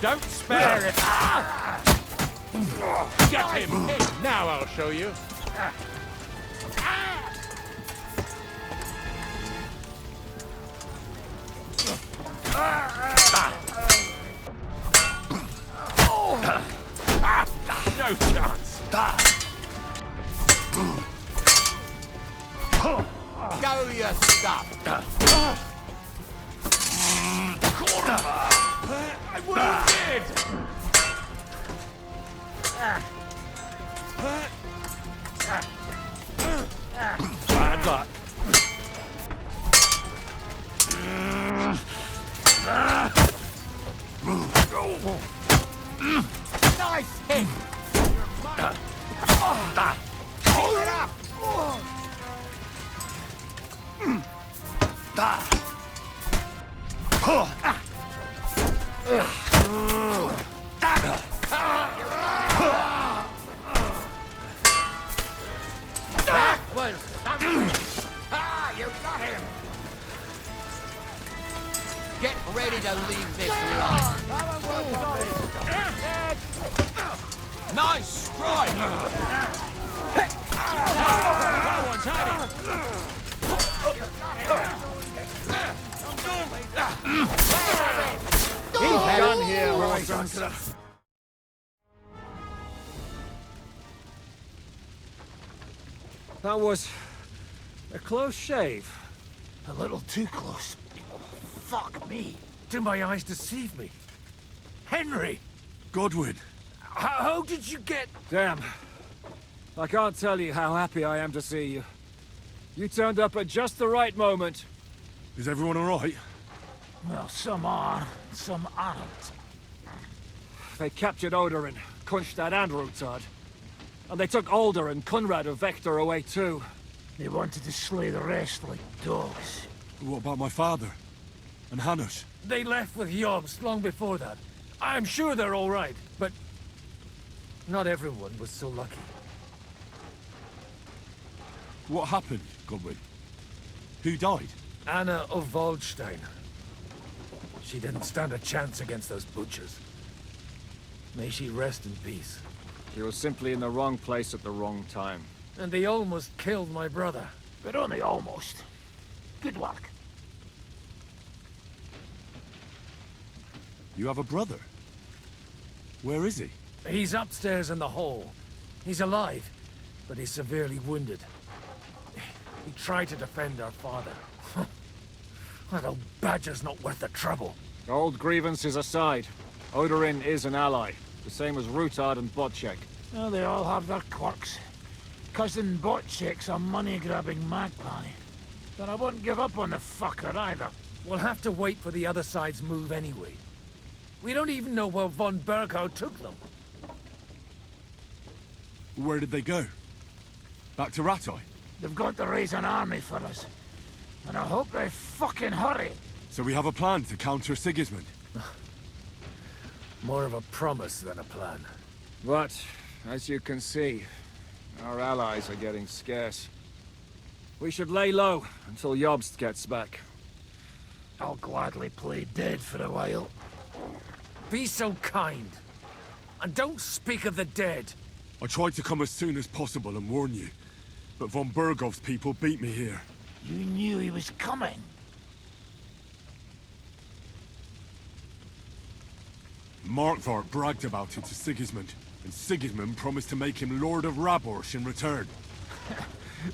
Don't spare it! Get him! Now I'll show you. No chance! Go your stuff! I'm wounded! Bad luck. Nice hit! Keep it up! That was something! You got him! Get ready to leave this life! Nice strike! That one's hiding! He's done here, Wilson. That was a close shave. A little too close. Fuck me. Do my eyes deceive me? Henry! Godwin! How did you get... Damn. I can't tell you how happy I am to see you. You turned up at just the right moment. Is everyone alright? Well, some are, some aren't. They captured Odorin, Kunstad and Rutard. And they took Alder and Kunrad of Vector away too. They wanted to slay the rest like dogs. What about my father? And Hanush? They left with Yobst long before that. I'm sure they're all right, but... not everyone was so lucky. What happened, Godwin? Who died? Anna of Waldstein. She didn't stand a chance against those butchers. May she rest in peace. She was simply in the wrong place at the wrong time. And they almost killed my brother. But only almost. Good work. You have a brother? Where is he? He's upstairs in the hall. He's alive, but he's severely wounded. He tried to defend our father. That old badger's not worth the trouble. Old grievances aside, Odorin is an ally. The same as Rutard and Botchek. Well, they all have their quirks. Cousin Botchek's a money-grabbing magpie. But I won't give up on the fucker either. We'll have to wait for the other side's move anyway. We don't even know where von Berghout took them. Where did they go? Back to Rattay? They've got to raise an army for us. And I hope they fucking hurry. So we have a plan to counter Sigismund? More of a promise than a plan. But, as you can see, our allies are getting scarce. We should lay low until Jobst gets back. I'll gladly play dead for a while. Be so kind. And don't speak of the dead. I tried to come as soon as possible and warn you, but von Bergov's people beat me here. You knew he was coming. Markvart bragged about it to Sigismund, and Sigismund promised to make him Lord of Raborsh in return.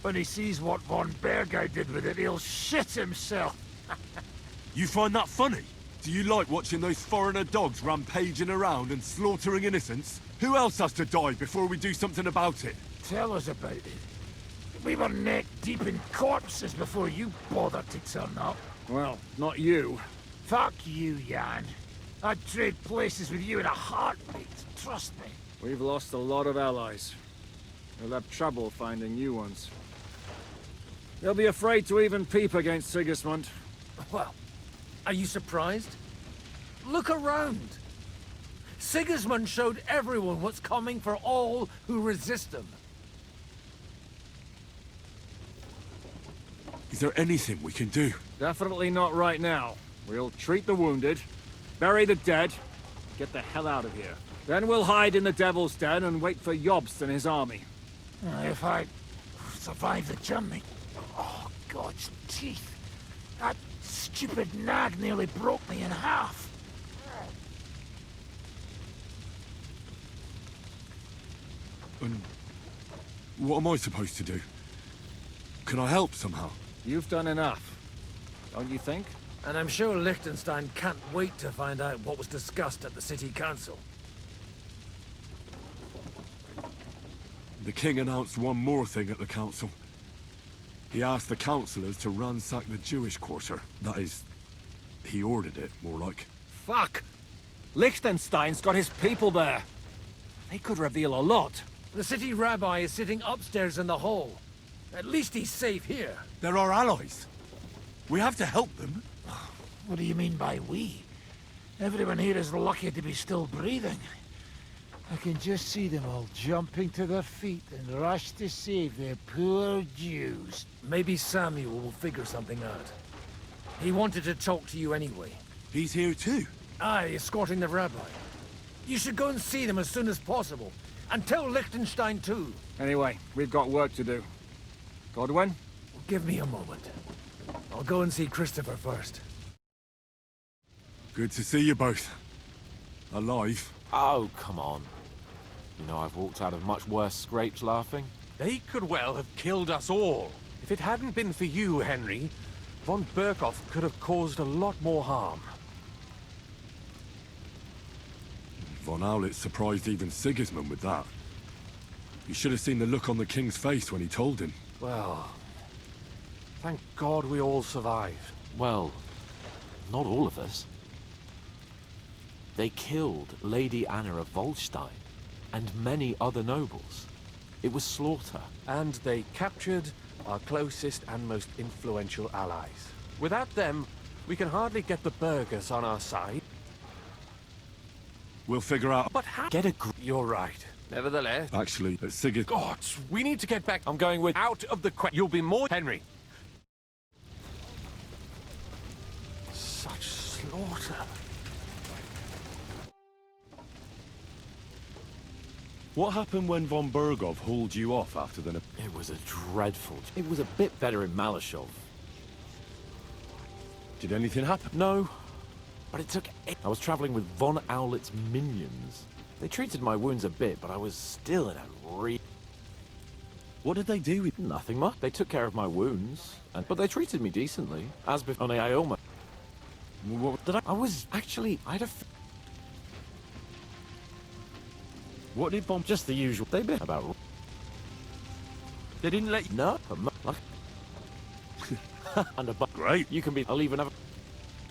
When he sees what von Berghout did with it, he'll shit himself. You find that funny? Do you like watching those foreigner dogs rampaging around and slaughtering innocents? Who else has to die before we do something about it? Tell us about it. We were neck deep in corpses before you bothered to turn up. Well, not you. Fuck you, Jan. I'd trade places with you in a heartbeat, trust me. We've lost a lot of allies. We'll have trouble finding new ones. They'll be afraid to even peep against Sigismund. Well, are you surprised? Look around. Sigismund showed everyone what's coming for all who resist him. Is there anything we can do? Definitely not right now. We'll treat the wounded, bury the dead, get the hell out of here. Then we'll hide in the Devil's Den and wait for Jobst and his army. If I survive the journey... Oh, God's teeth. That stupid nag nearly broke me in half. And what am I supposed to do? Can I help somehow? You've done enough, don't you think? And I'm sure Liechtenstein can't wait to find out what was discussed at the city council. The king announced one more thing at the council. He asked the councillors to ransack the Jewish quarter. That is, he ordered it, more like. Fuck! Liechtenstein's got his people there. They could reveal a lot. The city rabbi is sitting upstairs in the hall. At least he's safe here. They're our allies. We have to help them. What do you mean by we? Everyone here is lucky to be still breathing. I can just see them all jumping to their feet and rush to save their poor Jews. Maybe Samuel will figure something out. He wanted to talk to you anyway. He's here too. Aye, escorting the rabbi. You should go and see them as soon as possible. And tell Liechtenstein too. Anyway, we've got work to do. Godwin? Give me a moment. I'll go and see Christopher first. Good to see you both. Alive. Oh, come on. You know, I've walked out of much worse scrapes laughing. They could well have killed us all. If it hadn't been for you, Henry, von Berkhoff could have caused a lot more harm. Von Owlitz surprised even Sigismund with that. You should have seen the look on the king's face when he told him. Well, thank God we all survived. Well, not all of us. They killed Lady Anna of Volstein and many other nobles. It was slaughter. And they captured our closest and most influential allies. Without them, we can hardly get the burghers on our side. We'll figure out... But how? Get a You're right. Nevertheless... Actually, at Sigis... Gods, we need to get back. I'm going with out of the You'll be more... Henry. Such slaughter. What happened when von Berghoff hauled you off after the... It was a dreadful... It was a bit better in Malashov. Did anything happen? No, but it took... I was traveling with von Owlitz's minions. They treated my wounds a bit, but I was still in a What did they do with... Nothing much. They took care of my wounds, but they treated me decently. As before... Only I almost... What... Did I was actually... I'd have... What did von... Just the usual... They bit about... They didn't let you... No, but... And a... Great. You can be... I'll even have...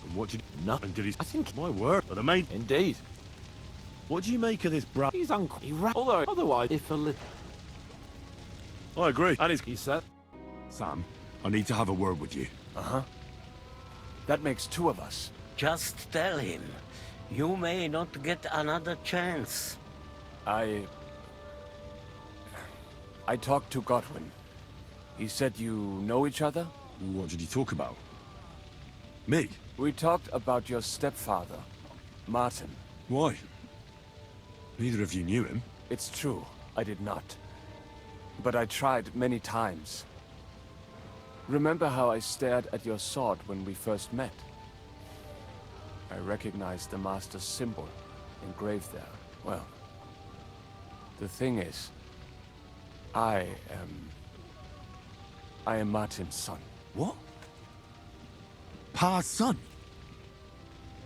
And what did... Nothing. And did he... I think... My word. But the main... Indeed. What do you make of this brat? He's uncle. Although, otherwise, if a little... I agree. And He said... Sam, I need to have a word with you. Uh-huh. That makes two of us. Just tell him. You may not get another chance. I talked to Godwin. He said you know each other? What did he talk about? Me? We talked about your stepfather, Martin. Why? Neither of you knew him. It's true, I did not. But I tried many times. Remember how I stared at your sword when we first met? I recognized the Master's symbol engraved there. Well, the thing is, I am Martin's son. What? Pa's son?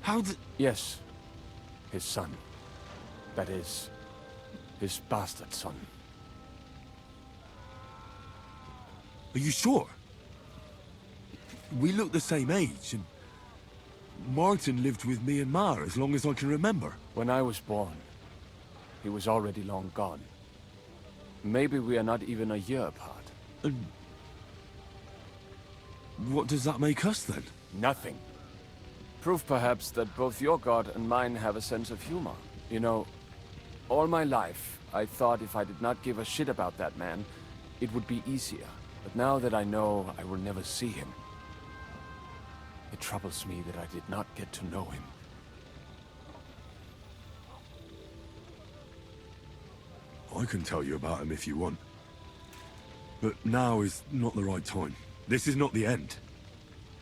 How did... Yes, his son. That is, his bastard son. Are you sure? We look the same age, and... Martin lived with me and Ma as long as I can remember. When I was born, he was already long gone. Maybe we are not even a year apart. And... what does that make us, then? Nothing. Proof, perhaps, that both your god and mine have a sense of humor. You know, all my life, I thought if I did not give a shit about that man, it would be easier. But now that I know I will never see him, it troubles me that I did not get to know him. I can tell you about him if you want. But now is not the right time. This is not the end.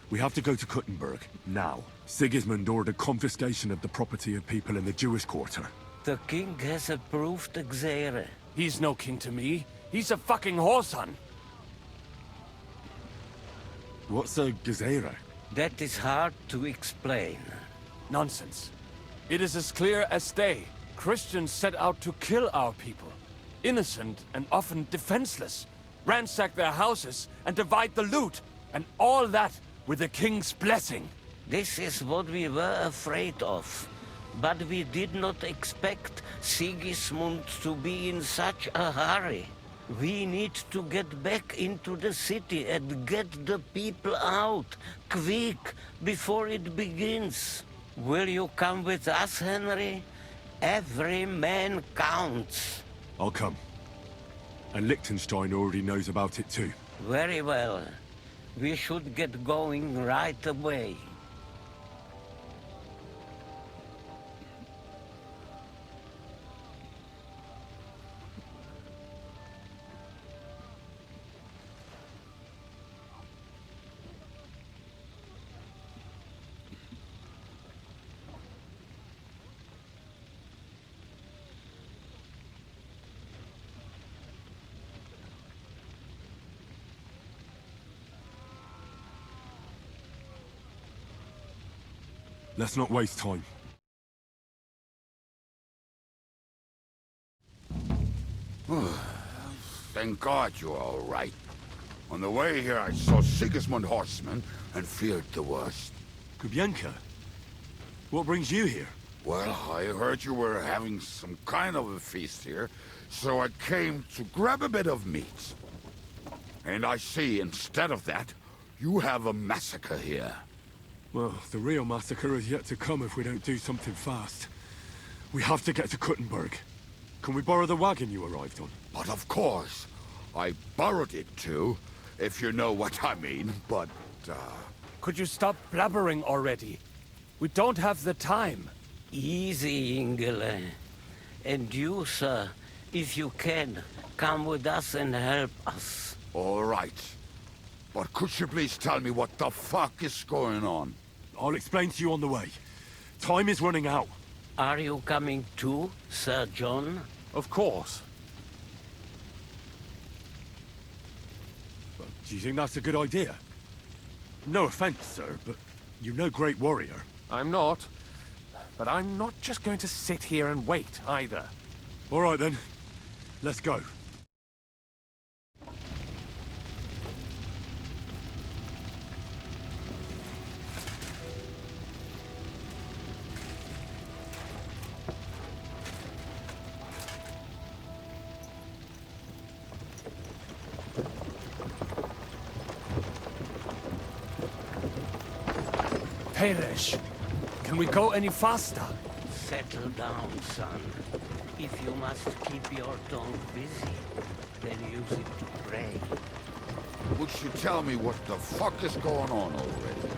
We have to go to Kuttenberg, now. Sigismund ordered confiscation of the property of people in the Jewish quarter. The king has approved Xere. He's no king to me. He's a fucking whoreson. What's a Gesere? That is hard to explain. Nonsense. It is as clear as day. Christians set out to kill our people. Innocent and often defenseless. Ransack their houses and divide the loot. And all that with the king's blessing. This is what we were afraid of. But we did not expect Sigismund to be in such a hurry. We need to get back into the city and get the people out, quick, before it begins. Will you come with us, Henry? Every man counts. I'll come. And Liechtenstein already knows about it too. Very well. We should get going right away. Let's not waste time. Thank God you're all right. On the way here, I saw Sigismund horsemen and feared the worst. Kubienka? What brings you here? Well, I heard you were having some kind of a feast here, so I came to grab a bit of meat. And I see, instead of that, you have a massacre here. Well, the real massacre is yet to come if we don't do something fast. We have to get to Kuttenberg. Can we borrow the wagon you arrived on? But of course, I borrowed it too, if you know what I mean, but, Could you stop blabbering already? We don't have the time. Easy, Ingele. And you, sir, if you can, come with us and help us. all right. But could you please tell me what the fuck is going on? I'll explain to you on the way. Time is running out. Are you coming too, Sir John? Of course. Well, do you think that's a good idea? No offense, sir, but you're no great warrior. I'm not. But I'm not just going to sit here and wait, either. All right, then. Let's go. Peresh, can we go any faster? Settle down, son. If you must keep your tongue busy, then use it to pray. Would you tell me what the fuck is going on already?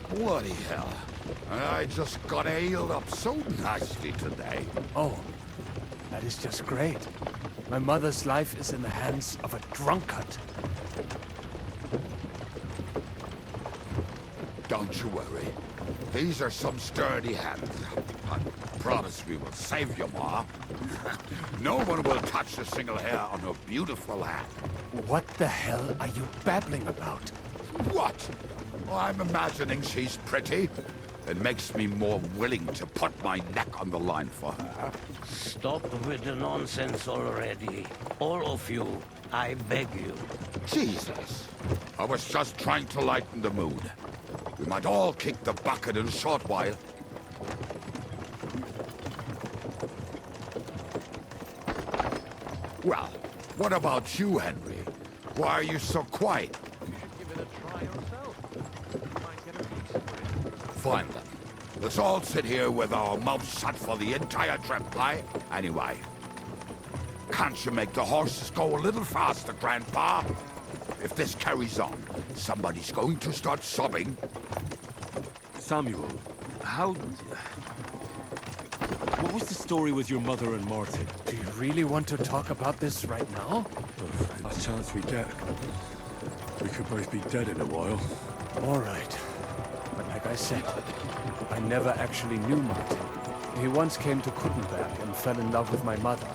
Bloody hell. I just got ailed up so nicely today. Oh, that is just great. My mother's life is in the hands of a drunkard. Don't you worry. These are some sturdy hands. I promise we will save you, Ma. No one will touch a single hair on her beautiful head. What the hell are you babbling about? What? Oh, I'm imagining she's pretty. It makes me more willing to put my neck on the line for her. Stop with the nonsense already. All of you, I beg you. Jesus. I was just trying to lighten the mood. We might all kick the bucket in a short while. Well, what about you, Henry? Why are you so quiet? Give it a try yourself. Might get a piece of it. Fine then. Let's all sit here with our mouths shut for the entire trip, aye? Anyway, can't you make the horses go a little faster, Grandpa? If this carries on, somebody's going to start sobbing. Samuel, how... What was the story with your mother and Martin? Do you really want to talk about this right now? Oh, any chance we get. We could both be dead in a while. All right. But like I said, I never actually knew Martin. He once came to Kuttenberg and fell in love with my mother.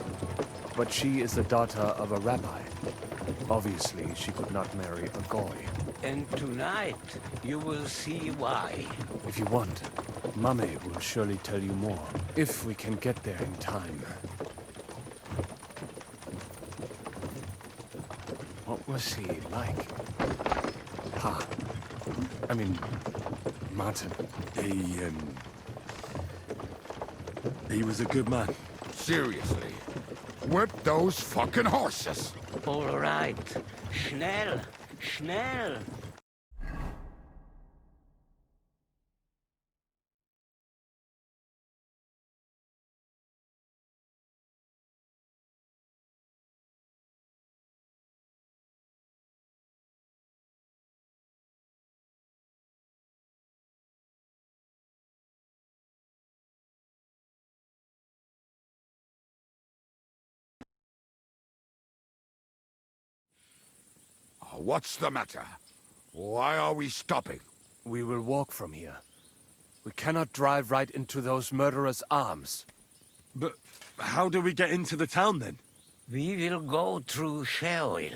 But she is the daughter of a rabbi. Obviously, she could not marry a goy. And tonight, you will see why. If you want, Mame will surely tell you more. If we can get there in time. What was he like? I mean, Martin. He was a good man. Seriously. Whip those fucking horses! All right. Schnell! Schnell! What's the matter? Why are we stopping? We will walk from here. We cannot drive right into those murderers' arms. But how do we get into the town then? We will go through Sheol.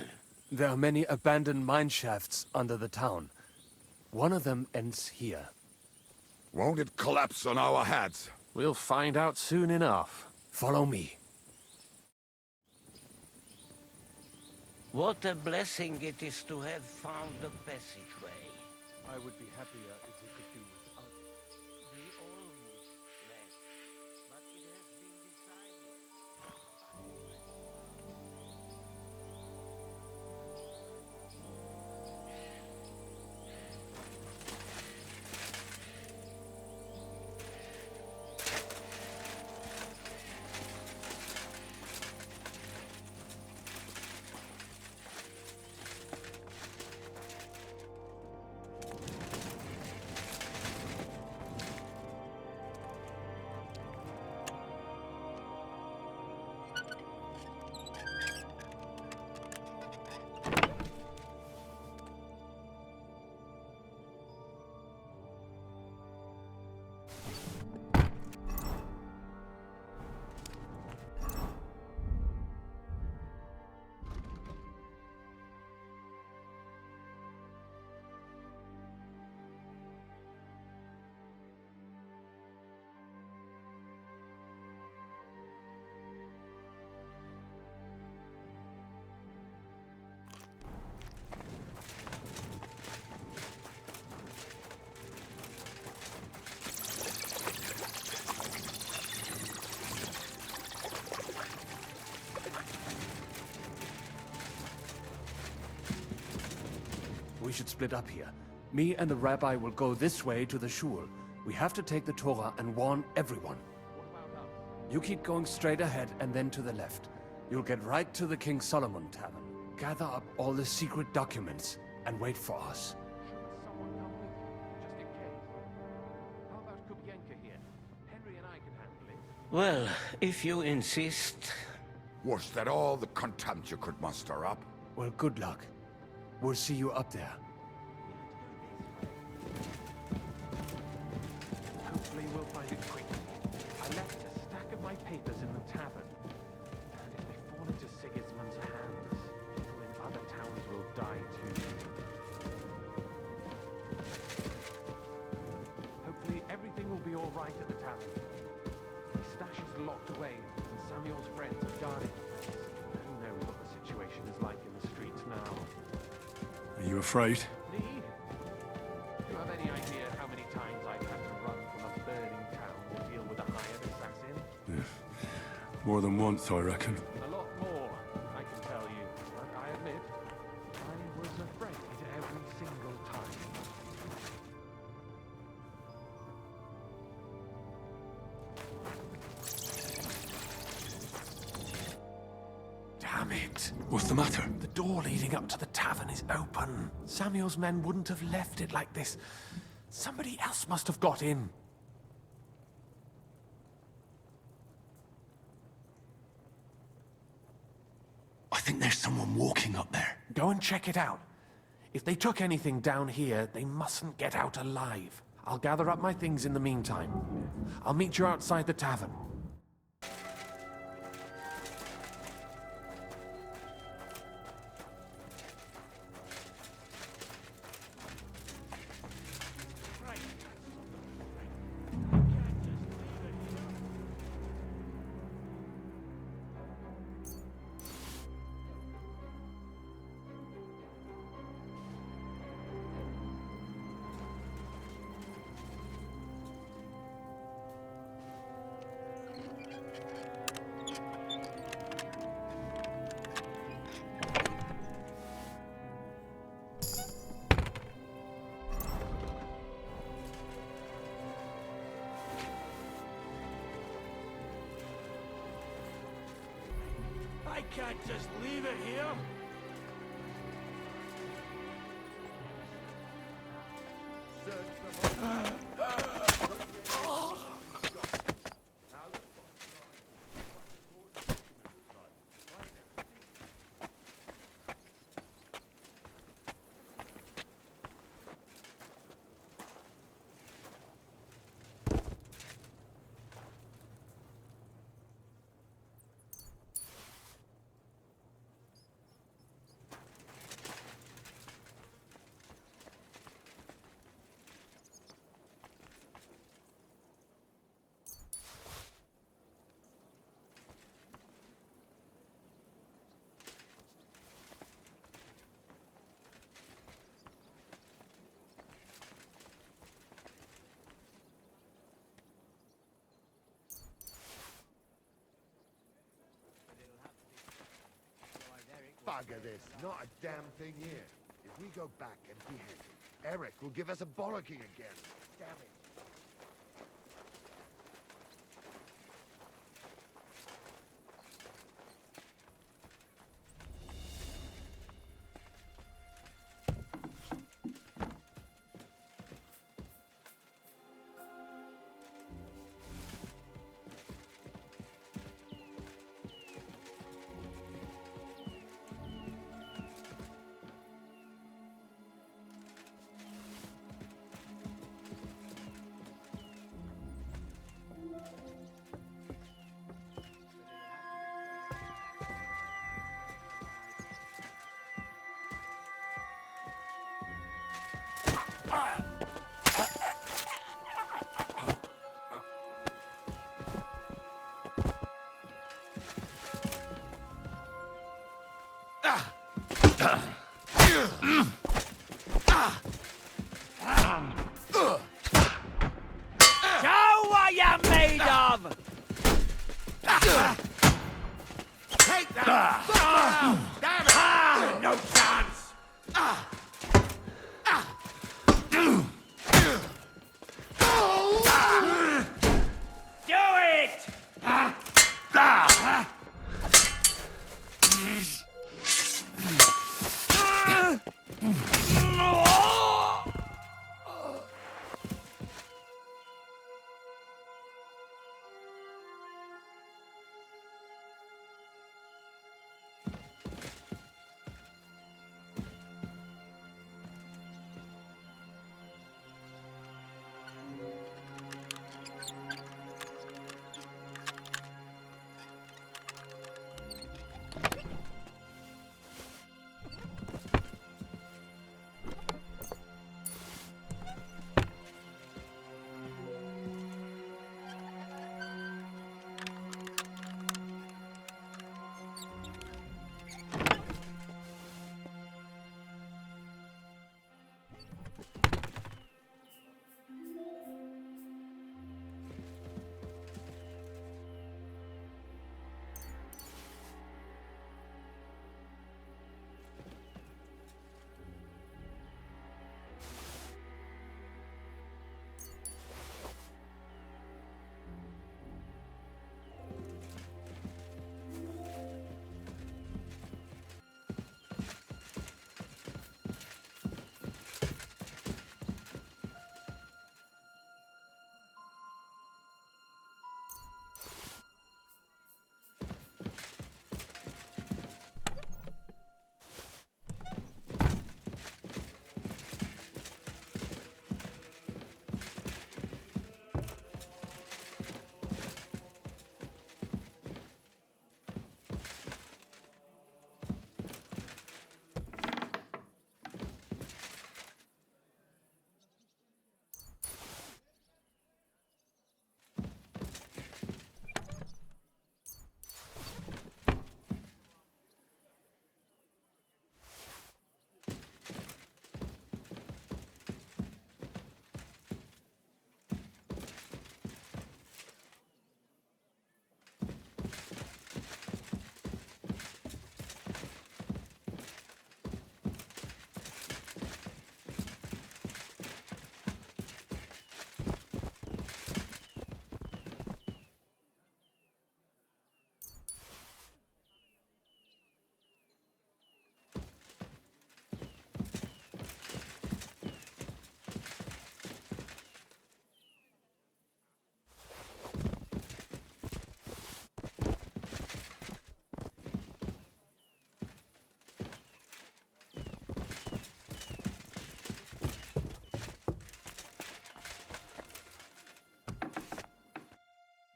There are many abandoned mine shafts under the town. One of them ends here. Won't it collapse on our heads? We'll find out soon enough. Follow me. What a blessing it is to have found the passageway. I would be happier if we could do without it. We almost left, but it has been decided. We should split up here. Me and the rabbi will go this way to the shul. We have to take the Torah and warn everyone. You keep going straight ahead and then to the left. You'll get right to the King Solomon Tavern. Gather up all the secret documents and wait for us. Someone come with you, just in case. How about Kubienka here? Henry and I can handle it. Well, if you insist. Was that all the contempt you could muster up? Well, good luck. We'll see you up there. Hopefully we'll find it quick. I left a stack of my papers in the tavern. And if they fall into Sigismund's hands, people in other towns will die too. Hopefully everything will be all right at the tavern. The stash is locked away, and Samuel's friends are guarding the place. Who knows what the situation is like in the streets now? Are you afraid? Me? Do you have any idea how many times I've had to run from a burning town to deal with a hired assassin? More than once, I reckon. A lot more, I can tell you. But I admit, I was afraid every single time. Damn it. What's the matter? The door leading up to the tavern is open. Samuel's men wouldn't have left it like this. Somebody else must have got in. I think there's someone walking up there. Go and check it out. If they took anything down here, they mustn't get out alive. I'll gather up my things in the meantime. I'll meet you outside the tavern. I can't just leave it here. Bugger this, not a damn thing here. If we go back empty-handed, Eric will give us a bollocking again. Damn it. Show what you're made of! Take that! Damn it! No chance! Do it!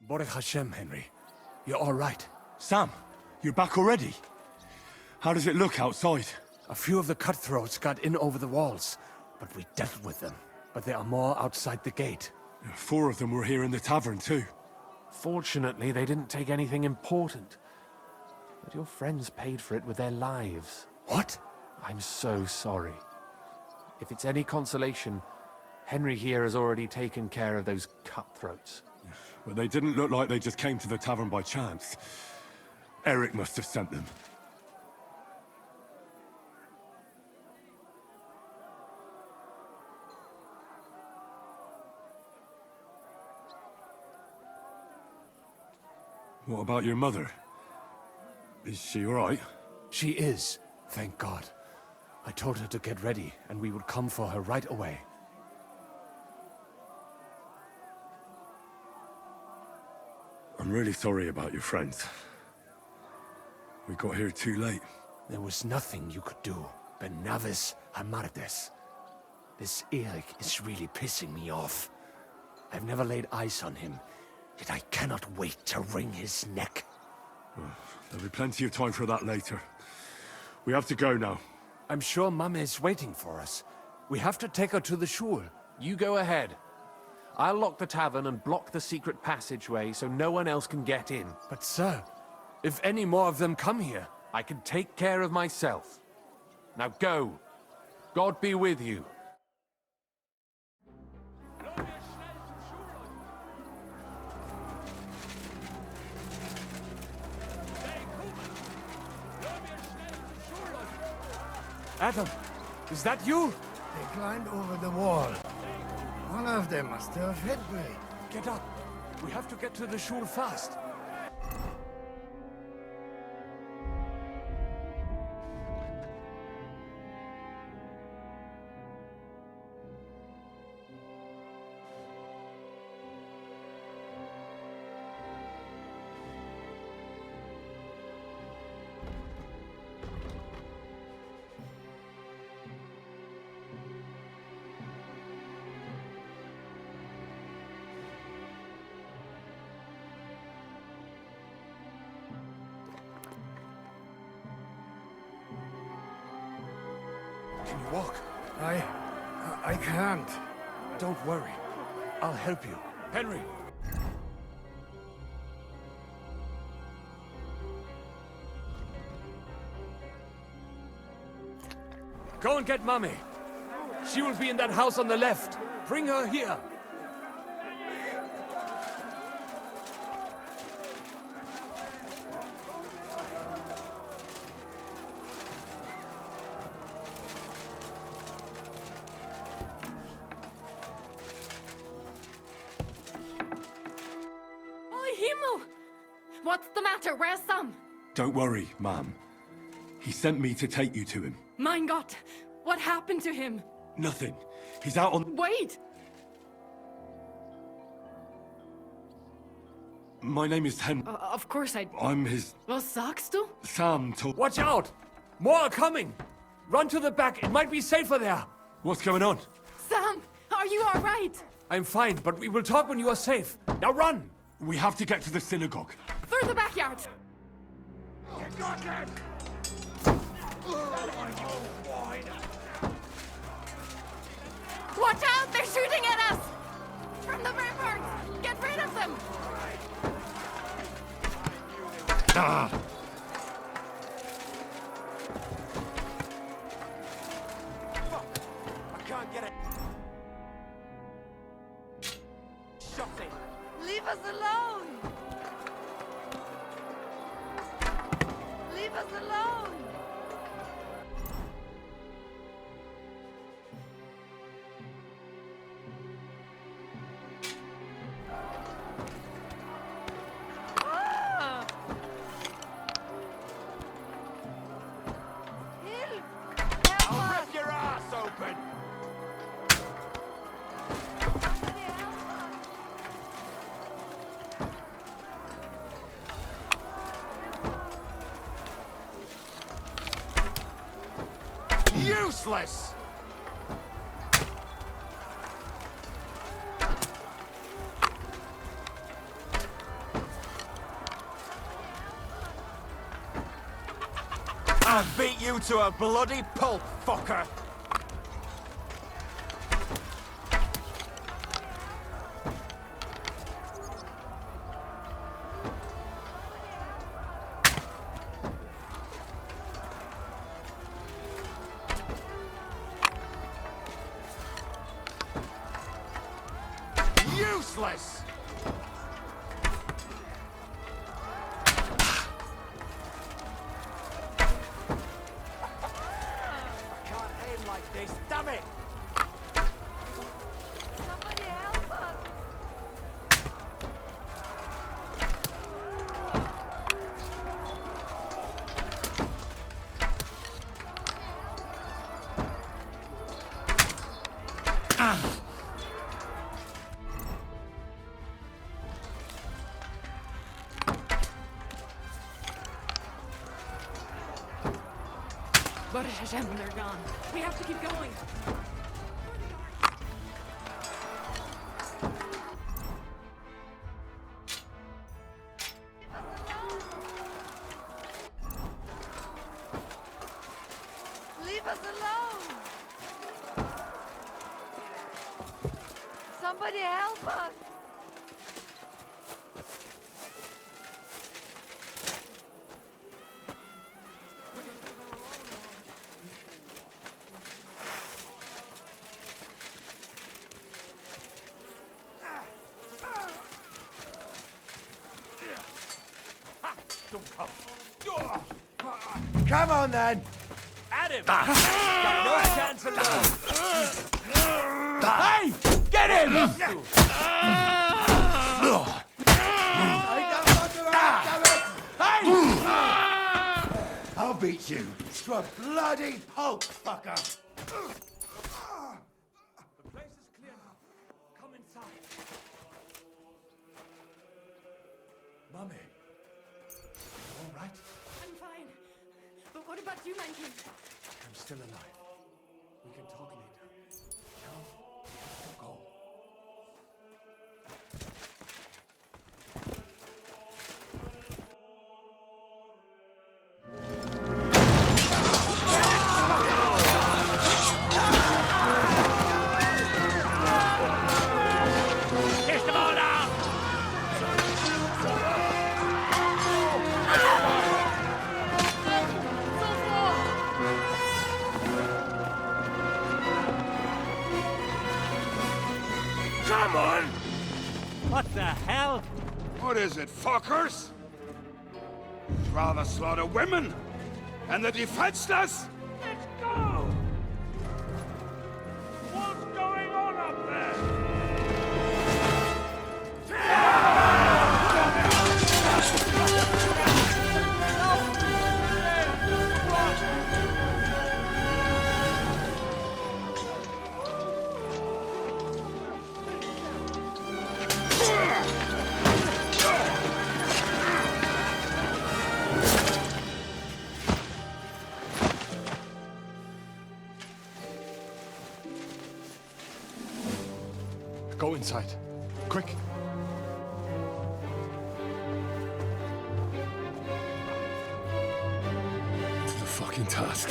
Baruch Hashem, Henry. You're all right. Sam, you're back already? How does it look outside? A few of the cutthroats got in over the walls, but we dealt with them. But there are more outside the gate. 4 of them were here in the tavern too. Fortunately, they didn't take anything important. But your friends paid for it with their lives. What? I'm so sorry. If it's any consolation, Henry here has already taken care of those cutthroats. But they didn't look like they just came to the tavern by chance. Eric must have sent them. What about your mother? Is she all right? She is, thank God. I told her to get ready, and we would come for her right away. I'm really sorry about your friends. We got here too late. There was nothing you could do. Benavis Hamardes. This Eric is really pissing me off. I've never laid eyes on him, yet I cannot wait to wring his neck. There'll be plenty of time for that later. We have to go now. I'm sure Mama is waiting for us. We have to take her to the shul. You go ahead. I'll lock the tavern and block the secret passageway so no one else can get in. But sir, if any more of them come here... I can take care of myself. Now go. God be with you. Adam, is that you? They climbed over the wall. One of them must have hit me. Get up. We have to get to the shul fast. Can you walk? I can't. Don't worry. I'll help you. Henry! Go and get Mummy. She will be in that house on the left. Bring her here. What's the matter? Where's Sam? Don't worry, ma'am. He sent me to take you to him. Mein Gott! What happened to him? Nothing. He's out on... Wait! My name is Henry. Of course I... I'm his... Was sagst du? Sam told... Watch out! More are coming! Run to the back. It might be safer there. What's going on? Sam! Are you alright? I'm fine, but we will talk when you are safe. Now run! We have to get to the synagogue. Through the backyard! Watch out! They're shooting at us! From the ramparts! Get rid of them! Ah! I can't get it. Leave us alone! Leave us alone! Ah! I'll rip your ass open! Useless! I'll beat you to a bloody pulp, fucker! Useless! I can't aim like this, damn it! Somebody help us! But Hashem, they're gone. We have to keep going. Leave us alone! Somebody help us! Come on then! At him! Got no chance of Hey! Get him! I'll beat you to a bloody pulp, fucker! The place is clear now. Come inside. Mummy. All right? I'm fine. But what about you, my king? I'm still alive. We can talk later. Now, we have to go. Come on! What the hell? What is it, fuckers? Rather slaughter women and the defenseless? Let's go! What's going on up there? Go inside. Quick. To the fucking task.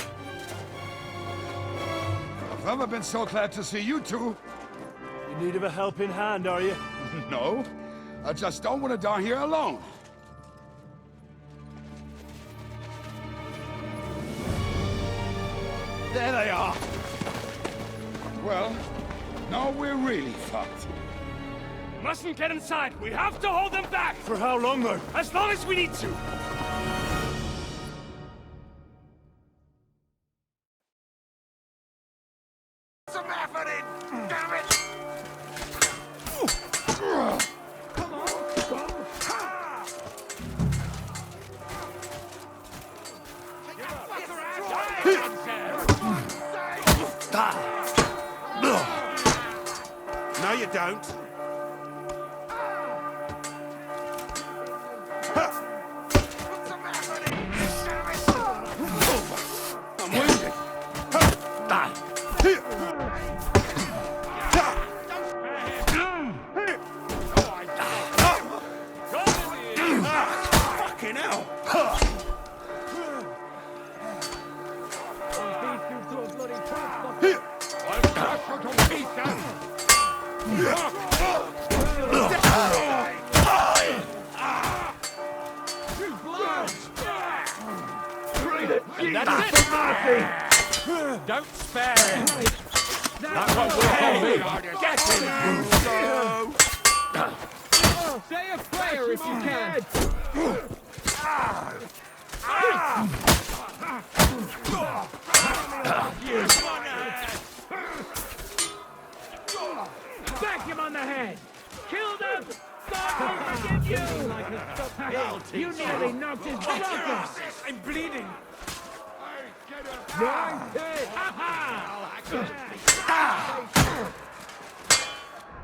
I've never been so glad to see you two. In need of a helping hand, are you? No, I just don't want to die here alone. There they are! Well, now we're really fucked. Mustn't get inside. We have to hold them back. For how long, though? As long as we need to. Some effort in, damn it! No, you don't. I'm wounded. Fucking hell! And that's it! Don't spare him! That won't work on me! Get him! Say a prayer if you can! Back him on the head! Kill them! God will forgive you! You nearly knocked his block off! I'm bleeding! Nice hit!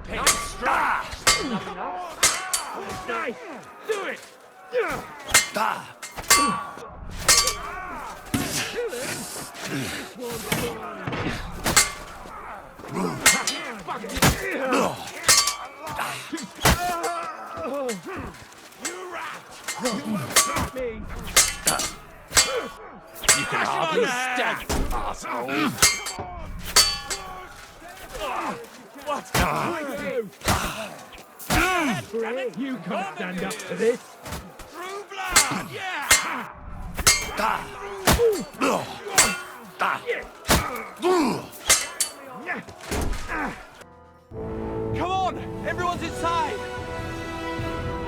Nice strike! Nice! Do it! You can hardly stand, asshole! What? You can't stand up to this! True blood! Yeah! Come on! Everyone's inside!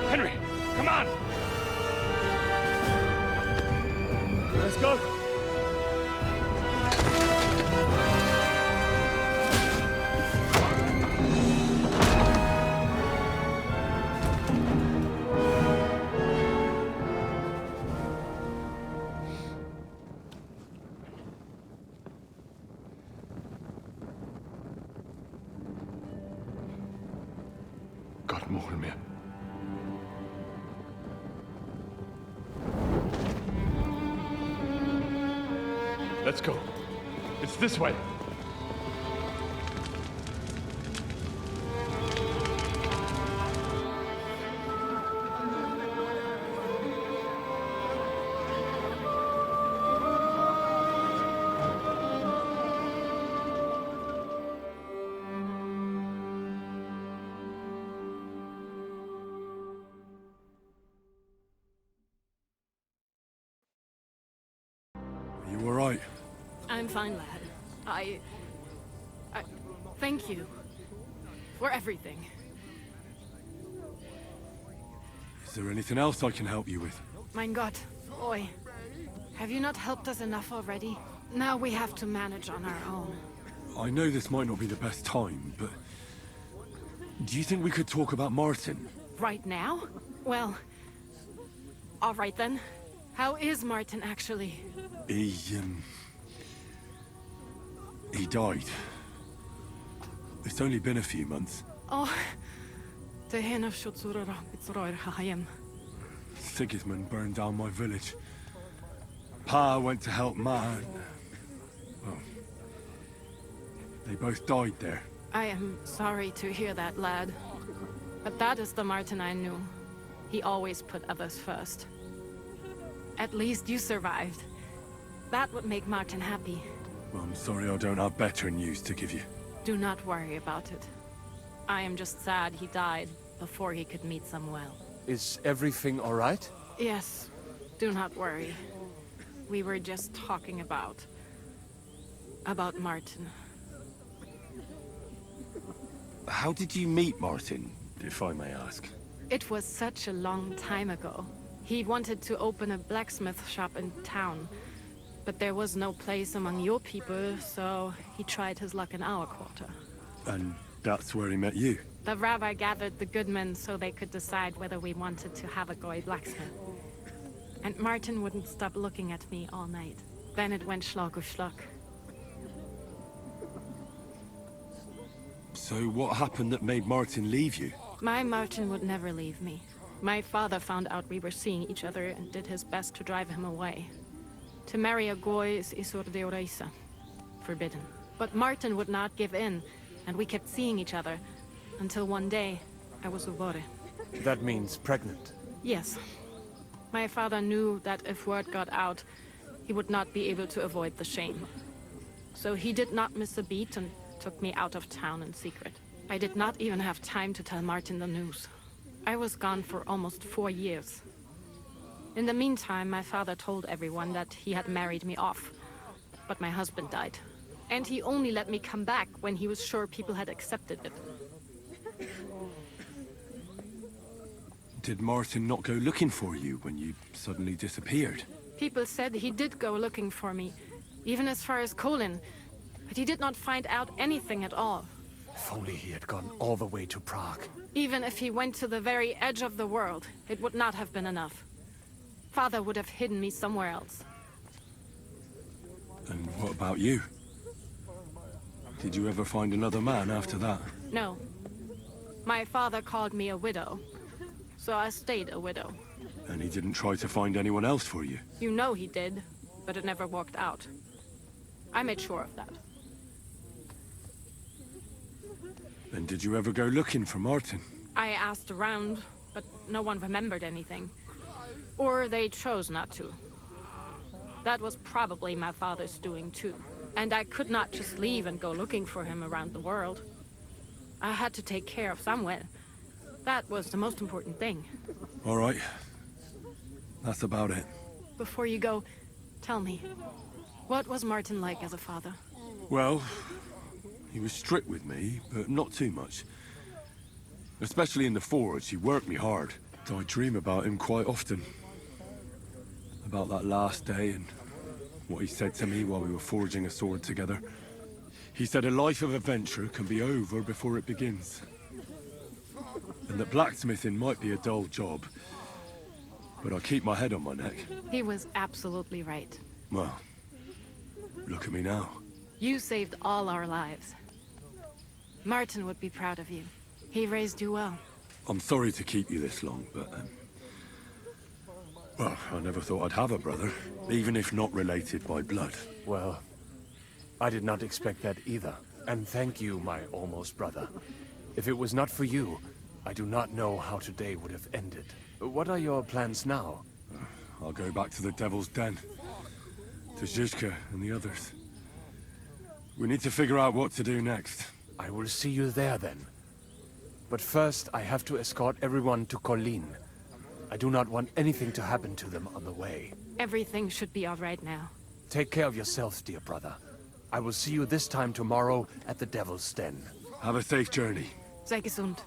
Henry, come on! Let's go! God more me. Let's go. It's this way. Are you all right? I'm fine, lad. I thank you for everything. Is there anything else I can help you with? Mein Gott, boy. Have you not helped us enough already? Now we have to manage on our own. I know this might not be the best time, but... do you think we could talk about Martin? Right now? Well, all right then. How is Martin actually? He died. It's only been a few months. Oh, the hen of Shutsura Hayem. Sigismund burned down my village. Pa went to help Ma and... well... they both died there. I am sorry to hear that, lad. But that is the Martin I knew. He always put others first. At least you survived. That would make Martin happy. Well, I'm sorry I don't have better news to give you. Do not worry about it. I am just sad he died before he could meet Samuel. Is everything all right? Yes, do not worry. We were just talking about Martin. How did you meet Martin, if I may ask? It was such a long time ago. He wanted to open a blacksmith shop in town, but there was no place among your people, so he tried his luck in our quarter. And that's where he met you? The rabbi gathered the good men so they could decide whether we wanted to have a goy blacksmith. And Martin wouldn't stop looking at me all night. Then it went schlag auf schlag. So what happened that made Martin leave you? My Martin would never leave me. My father found out we were seeing each other and did his best to drive him away. To marry a goy is isur deoraisa, forbidden. But Martin would not give in, and we kept seeing each other, until one day, I was uvore. That means pregnant. Yes. My father knew that if word got out, he would not be able to avoid the shame. So he did not miss a beat and took me out of town in secret. I did not even have time to tell Martin the news. I was gone for almost 4 years. In the meantime, my father told everyone that he had married me off. But my husband died. And he only let me come back when he was sure people had accepted it. Did Martin not go looking for you when you suddenly disappeared? People said he did go looking for me, even as far as Colin. But he did not find out anything at all. If only he had gone all the way to Prague. Even if he went to the very edge of the world, it would not have been enough. Father would have hidden me somewhere else. And what about you? Did you ever find another man after that? No. My father called me a widow, so I stayed a widow. And he didn't try to find anyone else for you? You know he did, but it never worked out. I made sure of that. And did you ever go looking for Martin? I asked around, but no one remembered anything. Or they chose not to. That was probably my father's doing too. And I could not just leave and go looking for him around the world. I had to take care of someone. That was the most important thing. All right. That's about it. Before you go, tell me, what was Martin like as a father? Well, he was strict with me, but not too much. Especially in the forge, he worked me hard. I dream about him quite often. About that last day and what he said to me while we were forging a sword together. He said a life of adventure can be over before it begins. And that blacksmithing might be a dull job, but I keep my head on my neck. He was absolutely right. Well, look at me now. You saved all our lives. Martin would be proud of you. He raised you well. I'm sorry to keep you this long, but... well, I never thought I'd have a brother, even if not related by blood. Well, I did not expect that either. And thank you, my almost brother. If it was not for you, I do not know how today would have ended. What are your plans now? I'll go back to the Devil's Den. To Zizka and the others. We need to figure out what to do next. I will see you there then. But first, I have to escort everyone to Colleen. I do not want anything to happen to them on the way. Everything should be all right now. Take care of yourself, dear brother. I will see you this time tomorrow at the Devil's Den. Have a safe journey. Sei gesund.